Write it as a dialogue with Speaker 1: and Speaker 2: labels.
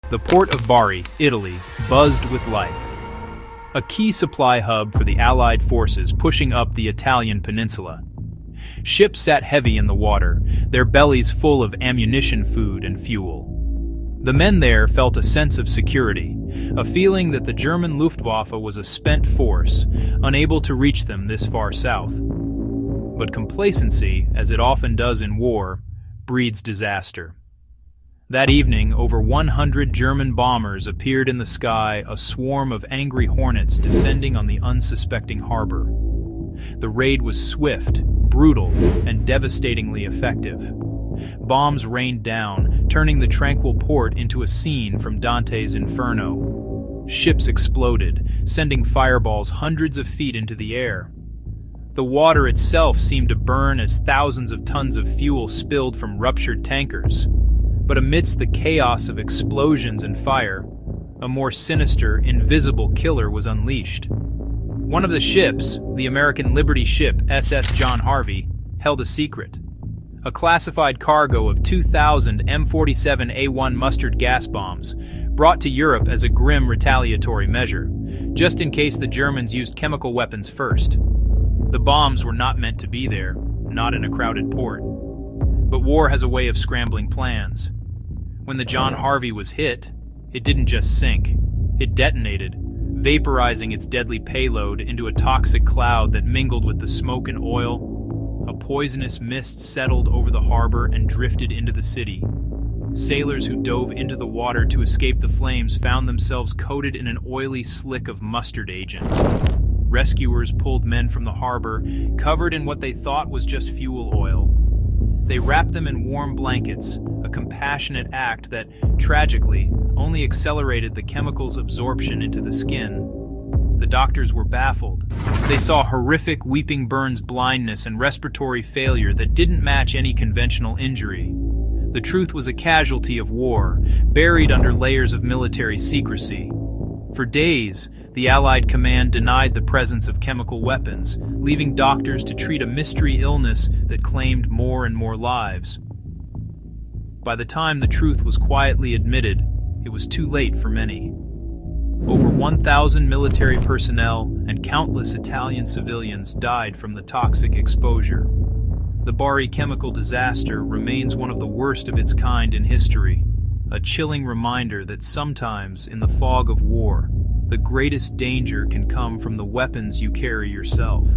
Speaker 1: The port of Bari, Italy, buzzed with life. A key supply hub for the Allied forces pushing up the Italian peninsula. Ships sat heavy in the water, their bellies full of ammunition, food, and fuel. The men there felt a sense of security, a feeling that the German Luftwaffe was a spent force, unable to reach them this far south. But complacency, as it often does in war, breeds disaster. That evening, over 100 German bombers appeared in the sky, a swarm of angry hornets descending on the unsuspecting harbor. The raid was swift, brutal, and devastatingly effective. Bombs rained down, turning the tranquil port into a scene from Dante's Inferno. Ships exploded, sending fireballs hundreds of feet into the air. The water itself seemed to burn as thousands of tons of fuel spilled from ruptured tankers. But amidst the chaos of explosions and fire, a more sinister, invisible killer was unleashed. One of the ships, the American Liberty ship SS John Harvey, held a secret. A classified cargo of 2,000 M47A1 mustard gas bombs, brought to Europe as a grim retaliatory measure, just in case the Germans used chemical weapons first. The bombs were not meant to be there, not in a crowded port. But war has a way of scrambling plans. When the John Harvey was hit, it didn't just sink. It detonated, vaporizing its deadly payload into a toxic cloud that mingled with the smoke and oil. A poisonous mist settled over the harbor and drifted into the city. Sailors who dove into the water to escape the flames found themselves coated in an oily slick of mustard agent. Rescuers pulled men from the harbor, covered in what they thought was just fuel oil. They wrapped them in warm blankets, a compassionate act that, tragically, only accelerated the chemical's absorption into the skin. The doctors were baffled. They saw horrific weeping burns, blindness, and respiratory failure that didn't match any conventional injury. The truth was a casualty of war, buried under layers of military secrecy. For days, the Allied command denied the presence of chemical weapons, leaving doctors to treat a mystery illness that claimed more and more lives. By the time the truth was quietly admitted, it was too late for many. Over 1,000 military personnel and countless Italian civilians died from the toxic exposure. The Bari chemical disaster remains one of the worst of its kind in history, a chilling reminder that sometimes, in the fog of war, the greatest danger can come from the weapons you carry yourself.